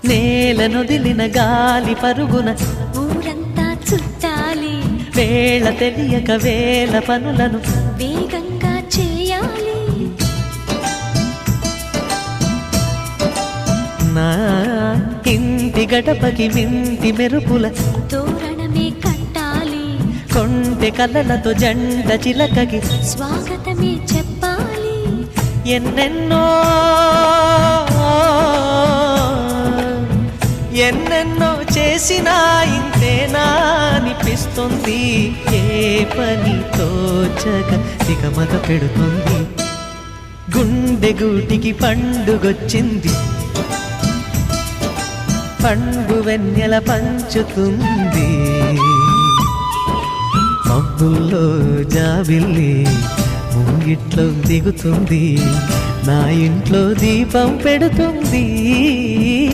నేలనొదిలిన గాలి పరుగున ఊరంతా చుట్టాలి, వేళ తెలియక వేల పనులను వేగంగా చేయాలి. నా ఇంటి గడపకి వింటి మెరుపుల తోరణమే కట్టాలి, కొంటె కలలతో జంట చిలకకి స్వాగతమే చెప్పాలి. ఎన్నెన్నో ఎన్నెన్నో చేసినా ఇంతేనా అనిపిస్తుంది. ఏ పని తోచక దిగమగ పెడుతుంది. గుండె గూటికి పండుగొచ్చింది, పండు వెన్నెల పంచుతుంది. మబ్బుల్లో జాబిల్లి ముంగిట్లో దిగుతుంది, నా ఇంట్లో దీపం పెడుతుంది.